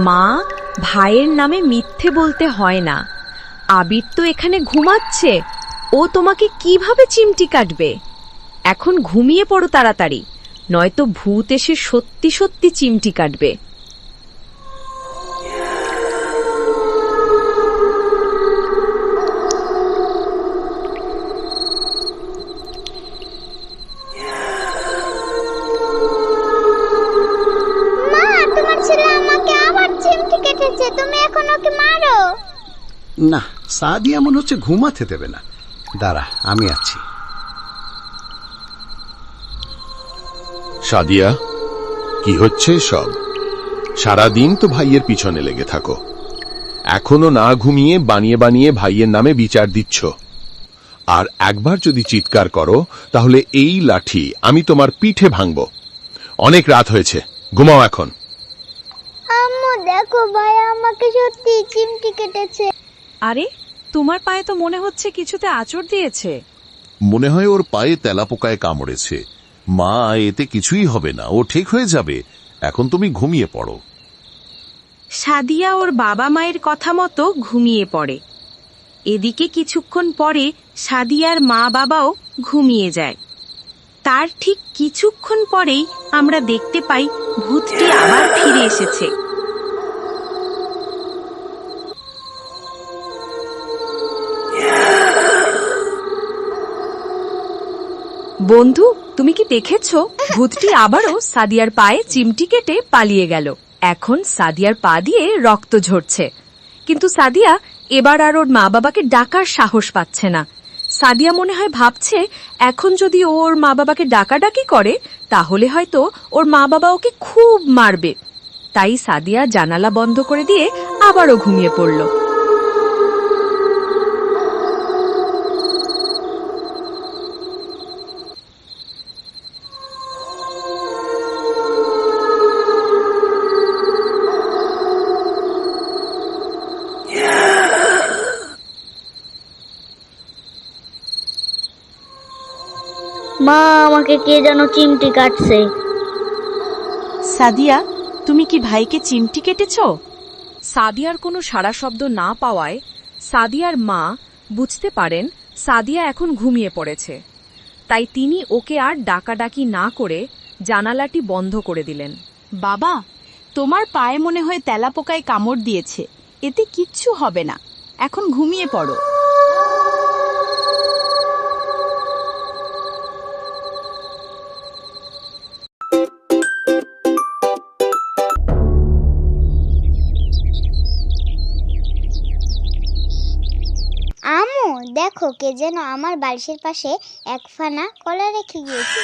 মা, ভাইয়ের নামে মিথ্যে বলতে হয় না। আবির তো এখানে ঘুমাচ্ছে, ও তোমাকে কিভাবে চিমটি কাটবে? এখন ঘুমিয়ে পড়ো তাড়াতাড়ি, নয়তো ভূত এসে সত্যি সত্যি চিমটি কাটবে। তুমি এখন ওকে মারো না, সাদিয়া মনে হচ্ছে ঘুমাতে দেবে না। দাঁড়া, আমি আছি। সাদিয়া, কি হচ্ছে সব? সারাদিন তো ভাইয়ের পিছনে লেগে থাকো, এখনো না ঘুমিয়ে বানিয়ে বানিয়ে ভাইয়ের নামে বিচার দিচ্ছ। আর একবার যদি চিৎকার করো তাহলে এই লাঠি আমি তোমার পিঠে ভাঙব। অনেক রাত হয়েছে, ঘুমাও এখন। আম্মু দেখো, ভাই আমাকে সত্যি চিমটি কেটেছে। আরে, তোমার পায়ে তো মনে হচ্ছে কিছুতে আঁচড় দিয়েছে। মনে হয় ওর পায়ে তেলাপোকায় কামড়েছে। মা, এতে কিছুই হবে না, ও ঠিক হয়ে যাবে। এখন তুমি ঘুমিয়ে পড়ো। সাদিয়া ওর বাবা মায়ের কথা মতো ঘুমিয়ে পড়ে। এদিকে কিছুক্ষণ পরে সাদিয়ার মা বাবাও ঘুমিয়ে যায়। তার ঠিক কিছুক্ষণ পরেই আমরা দেখতে পাই ভূতটি আবার ফিরে এসেছে। বন্ধু, তুমি কি দেখেছো? ভূতটি আবারও সাদিয়ার পায়ে চিমটি কেটে পালিয়ে গেল। এখন সাদিয়ার পা দিয়ে রক্ত ঝরছে, কিন্তু সাদিয়া এবার আর ওর মা বাবাকে ডাকার সাহস পাচ্ছে না। সাদিয়া মনে হয় ভাবছে, এখন যদি ওর মা বাবাকে ডাকাডাকি করে তাহলে হয়তো ওর মা বাবা ওকে খুব মারবে। তাই সাদিয়া জানালা বন্ধ করে দিয়ে আবারও ঘুমিয়ে পড়ল। মা, আমাকে কে যেন চিমটি কাটছে। সাদিয়া, তুমি কি ভাইকে চিমটি কেটেছো? সাদিয়ার কোনো সাড়া শব্দ না পাওয়ায় সাদিয়ার মা বুঝতে পারেন সাদিয়া এখন ঘুমিয়ে পড়েছে। তাই তিনি ওকে আর ডাকাডাকি না করে জানালাটি বন্ধ করে দিলেন। বাবা, তোমার পায়ে মনে হয় তেলাপোকায় কামড় দিয়েছে, এতে কিচ্ছু হবে না, এখন ঘুমিয়ে পড়ো। আম্মু দেখো, কে যেন আমার বালিশের পাশে এক ফানা কলা রেখে গিয়েছে।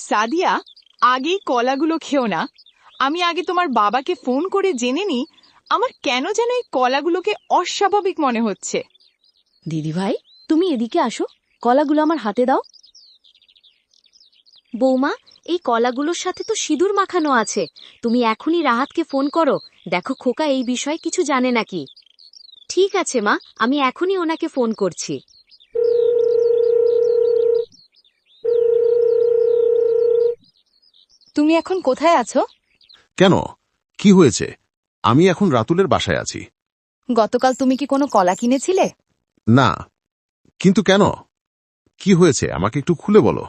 সাদিয়া, আগেই কলাগুলো খেও না। আমি আগে তোমার বাবাকে ফোন করে জেনে নি। আমার কেন যেন এই কলাগুলোকে অস্বাভাবিক মনে হচ্ছে। দিদিভাই, তুমি এদিকে আসো, কলাগুলো আমার হাতে দাও। বৌমা, এই কলাগুলোর সাথে তো সিঁদুর মাখানো আছে। তুমি এখনই রাহাতকে ফোন করো, দেখো খোকা এই বিষয়ে কিছু জানে নাকি। ঠিক আছে মা, আমি এখনই ওনাকে ফোন করছি। তুমি এখন কোথায় আছো? কেন, কি হয়েছে? আমি এখন রাতুলের বাসায় আছি। গতকাল তুমি কি কোনো কলা কিনেছিলে? না, কিন্তু কেন? কি হয়েছে আমাকে একটু খুলে বলো।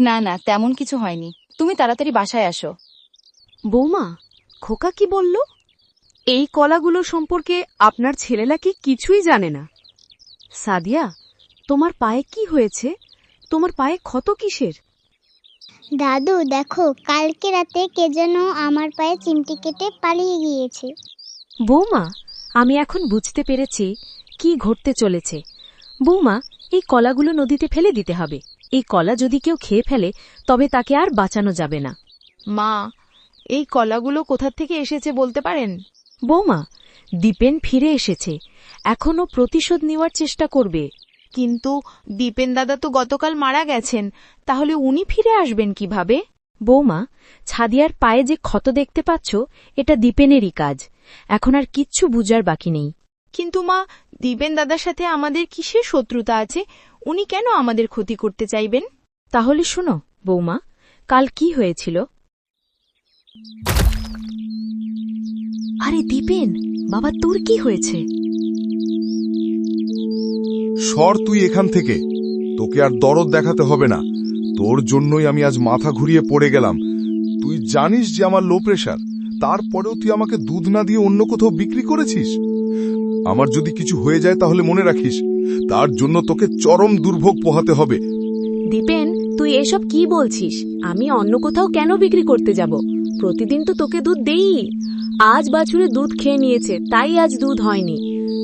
না না, তেমন কিছু হয়নি। তুমি তাড়াতাড়ি বাসায় আসো। বৌমা, খোকা কি বলল? এই কলাগুলো সম্পর্কে আপনার ছেলেরা কি কিছুই জানে না। সাদিয়া, তোমার পায়ে কি হয়েছে? তোমার পায়ে ক্ষত কিসের? দাদু দেখো, কালকে রাতে কে যেন আমার পায়ে চিমটি কেটে পালিয়ে গিয়েছে। বৌমা, আমি এখন বুঝতে পেরেছি কি ঘটতে চলেছে। বৌমা, এই কলাগুলো নদীতে ফেলে দিতে হবে। এই কলা যদি কেউ খেয়ে ফেলে তবে তাকে আর বাঁচানো যাবে না। মা, এই কলাগুলো কোথা থেকে এসেছে বলতে পারেন? বৌমা, দীপেন ফিরে এসেছে, এখনো প্রতিশোধ নেওয়ার চেষ্টা করবে। কিন্তু দীপেন দাদা তো গতকাল মারা গেছেন, তাহলে উনি ফিরে আসবেন কিভাবে? বৌমা, ছাদিয়ার পায়ে যে ক্ষত দেখতে পাচ্ছ, এটা দীপেনেরই কাজ। এখন আর কিচ্ছু বুঝার বাকি নেই। কিন্তু মা, দীপেন দাদার সাথে আমাদের কিসের শত্রুতা আছে? উনি কেন আমাদের ক্ষতি করতে চাইবেন? তাহলে শোনো বৌমা, কাল কি হয়েছিল। আরে দীপেন, বাবা তোর কি হয়েছে? সর তুই এখান থেকে, তোকে আর দরদ দেখাতে হবে না। তোর জন্যই আমি আজ মাথা ঘুরিয়ে পড়ে গেলাম। তুই জানিস যে আমার লো প্রেশার, তারপরেও তুই আমাকে দুধ না দিয়ে অন্য কোথাও বিক্রি করেছিস। আমার যদি কিছু হয়ে যায় তাহলে মনে রাখিস, তার জন্য তোকে চরম দুর্ভোগ পোহাতে হবে। দীপেন, তুই এসব কি বলছিস? আমি অন্য কোথাও কেন বিক্রি করতে যাব? প্রতিদিন তো তোকে দুধ দেই। আজ বাছুরে দুধ খেয়ে নিয়েছে, তাই আজ দুধ হয়নি।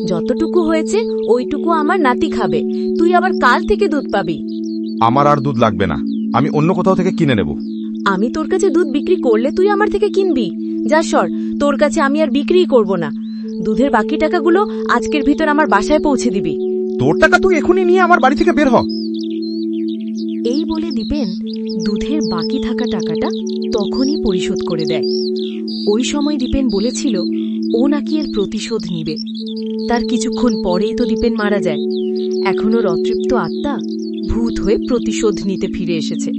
যতটুকু হয়েছে ওইটুকু আমার নাতি খাবে। তুই আবার কাল থেকে দুধ পাবি। আমার আর দুধ লাগবে না, আমি অন্য কোথাও থেকে কিনে নেব। আমি তোর কাছে দুধ বিক্রি করলে তুই আমার থেকে কিনবি? যা সর, তোর কাছে আমি আর বিক্রিই করব না। দুধের বাকি টাকাগুলো আজকের ভিতর আমার বাসায় পৌঁছে দিবি। তোর টাকা তুই এখনই নিয়ে আমার বাড়ি থেকে বের হ। এই বলে দীপেন দুধের বাকি থাকা টাকাটা তখনই পরিশোধ করে দেয়। ওই সময় দীপেন বলেছিল ও নাকি এর প্রতিশোধ নিবে। তার কিছুক্ষণ পরেই তো দীপেন মারা যায়। এখনো অতৃপ্ত আত্মা ভূত হয়ে প্রতিশোধ নিতে ফিরে এসেছে।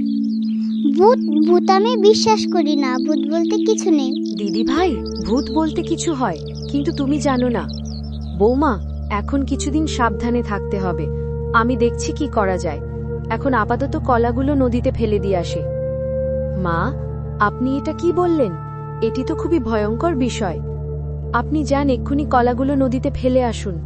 ভূত ভূত আমি বিশ্বাস করি না, ভূত বলতে কিছু নেই। দিদি ভাই, ভূত বলতে কিছু হয়, কিন্তু তুমি জানো না। বৌমা, এখন কিছুদিন সাবধানে থাকতে হবে। আমি দেখছি কি করা যায়। এখন আপাতত কলাগুলো নদীতে ফেলে দিয়ে আসে। মা, আপনি এটা কি বললেন? এটি তো খুবই ভয়ঙ্কর বিষয়। আপনি যান, এক্ষুনি কলাগুলো নদীতে ফেলে আসুন।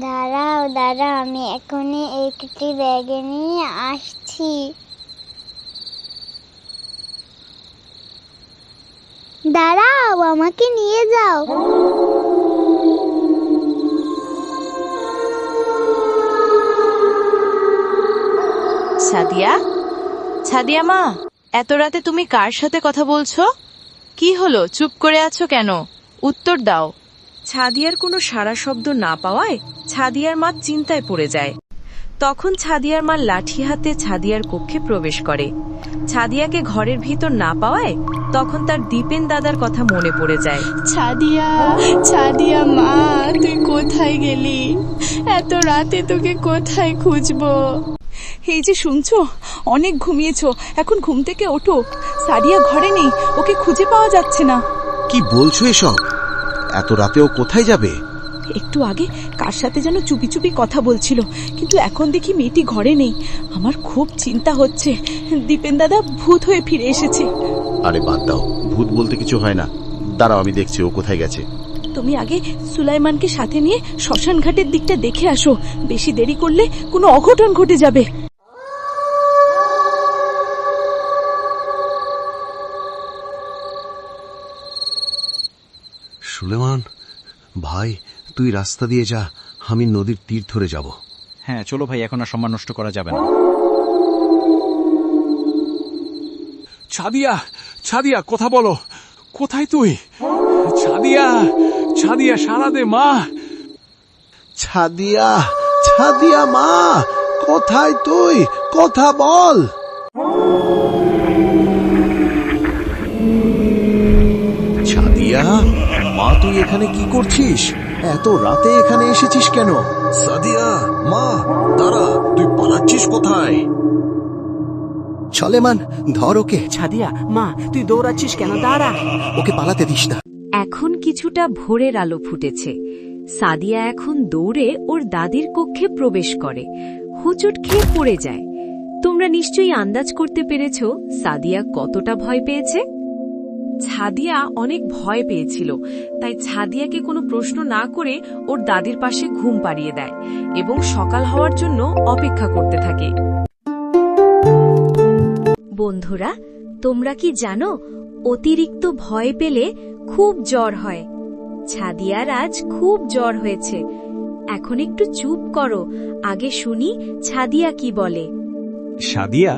দাঁড়াও দাঁড়াও, আমি এখনই একটি ব্যাগে নিয়ে আসছি। দাঁড়াও, আমাকে নিয়ে যাও। ছাদিয়া, ছাদিয়া মা, এত রাতে তুমি কার সাথে কথা বলছো? কি হলো, চুপ করে আছো কেন? উত্তর দাও। ছাদিয়ার কোনো সাড়া শব্দ না পাওয়ায় ছাদিয়ার মা চিন্তায় পড়ে যায়। তখন ছাদিয়ার মা লাঠি হাতে ছাদিয়ার কক্ষে প্রবেশ করে। ছাদিয়াকে ঘরের ভিতর না পাওয়ায় তখন তার দীপেন দাদার কথা মনে পড়ে যায়। ছাদিয়া, ছাদিয়া মা, তুই কোথায় গেলি? এত রাতে তোকে কোথায় খুঁজবো? এই যে শুনছো, অনেক ঘুমিয়েছো, এখন ঘুম থেকে ওঠো। সাদিয়া ঘরে নেই, ওকে খুঁজে পাওয়া যাচ্ছে না। কি বলছো এসব? এত রাতেও কোথায় যাবে? একটু আগে কার সাথে যেন চুপি চুপি কথা বলছিল, কিন্তু এখন দেখি মেয়েটি ঘরে নেই। আমার খুব চিন্তা হচ্ছে, দীপেন দাদা ভূত হয়ে ফিরে এসেছে। আরে বাদ দাও, ভূত বলতে কিছু হয় না। দাঁড়াও, আমি দেখছি ও কোথায় গেছে। তুমি আগে সুলাইমানকে সাথে নিয়ে শ্মশান ঘাটের দিকটা দেখে আসো। বেশি দেরি করলে কোনো অঘটন ঘটে যাবে। সুলেমান ভাই, তুই রাস্তা দিয়ে যা, আমি নদীর তীর ধরে যাব। হ্যাঁ চলো ভাই, এখন আর সম্মান নষ্ট করা যাবে না। ছাদিয়া, ছাদিয়া কথা বলো, কোথায় তুই? ছাদিয়া, ছাদিয়া সারা দে মা। ছাদিয়া, ছাদিয়া মা, কোথায় তুই? কথা বল। ছাদিয়া মা, তুই এখানে কি করছিস? এত রাতে এখানে এসেছিস কেন? সাদিয়া মা, দাঁড়া, তুই পালাচ্ছিস কোথায়? সলেমান, ধর ওকে। ছাদিয়া মা, তুই দৌড়াচ্ছিস কেন? দাঁড়া। ওকে পালাতে দিস না। এখন কিছুটা ভোরের আলো ফুটেছে। সাদিয়া এখন দৌড়ে ওর দাদির কক্ষে প্রবেশ করে। হোঁচট খেয়ে পড়ে যায়। তোমরা নিশ্চয়ই আন্দাজ করতে পেরেছ সাদিয়া কতটা ভয় পেয়েছে। ছাদিয়া অনেক ভয় পেয়েছিল, তাই ছাদিয়াকে কোনো প্রশ্ন না করে ওর দাদির পাশে ঘুম পাড়িয়ে দেয় এবং সকাল হওয়ার জন্য অপেক্ষা করতে থাকে। বন্ধুরা, তোমরা কি জানো অতিরিক্ত ভয় পেলে খুব জ্বর হয়? ছাদিয়ার আজ খুব জ্বর হয়েছে। এখন একটু চুপ করো, আগে শুনি ছাদিয়া কি বলে। সাদিয়া,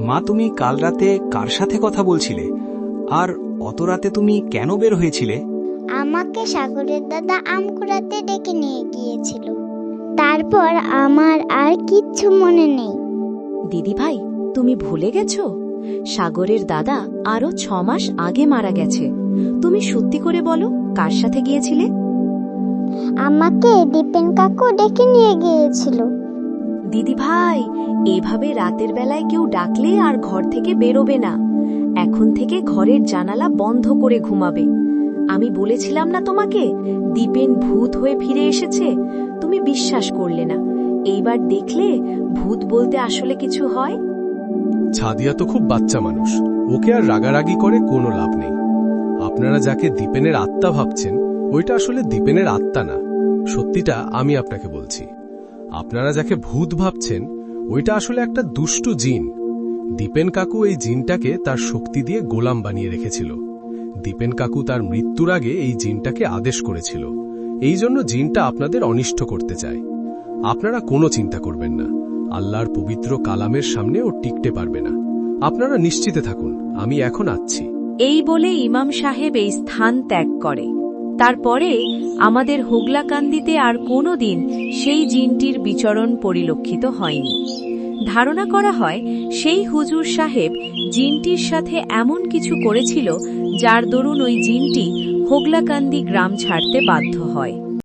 মা তুমি কাল রাতে কার সাথে কথা বলছিলে? আর অত রাতে তুমি কেন বের হয়েছিলে? আমাকে সাগরের দাদা আম কুড়াতে ডেকে নিয়ে গিয়েছিল। তারপর আমার আর কিচ্ছু মনে নেই। দিদি ভাই, তুমি ভুলে গেছো? সাগরের দাদা আরো 6 মাস আগে মারা গেছে। তুমি সত্যি করে বলো, কার সাথে গিয়েছিলে? আমাকে দীপেন কাকু ডেকে নিয়ে গিয়েছিল। দিদি ভাই, এভাবে রাতের বেলায় কেউ ডাকলে আর ঘর থেকে বেরোবে না। এখন থেকে ঘরের জানালা বন্ধ করে ঘুমাবে। আমি বলেছিলাম না তোমাকে, দীপেন ভূত হয়ে ফিরে এসেছে? তুমি বিশ্বাস করলে না। এইবার দেখলে ভূত বলতে আসলে কিছু হয়। ছাদিয়া তো খুব বাচ্চা মানুষ, ওকে আর রাগারাগি করে কোনো লাভ নেই। আপনারা যাকে দীপেনের আত্মা ভাবছেন, ওইটা আসলে দীপেনের আত্মা না। সত্যিটা আমি আপনাকে বলছি। আপনারা যাকে ভূত ভাবছেন, ওইটা আসলে একটা দুষ্টু জিন। দীপেন কাকু এই জিনটাকে তার শক্তি দিয়ে গোলাম বানিয়ে রেখেছিল। দীপেন কাকু তার মৃত্যুর আগে এই জিনটাকে আদেশ করেছিল। এই জন্য জিনটা আপনাদের অনিষ্ট করতে চায়। আপনারা কোনো চিন্তা করবেন না, আল্লাহর পবিত্র কালামের সামনে ও টিকতে পারবে না। আপনারা নিশ্চিতে থাকুন, আমি এখন আসছি। এই বলে ইমাম সাহেব এই স্থান ত্যাগ করে। তারপরে আমাদের হোগলাকান্দিতে আর কোনোদিন সেই জিনটির বিচরণ পরিলক্ষিত হয়নি। ধারণা করা হয় সেই হুজুর সাহেব জিনটির সাথে এমন কিছু করেছিল যার দরুন ওই জিনটি হোগলাকান্দি গ্রাম ছাড়তে বাধ্য হয়।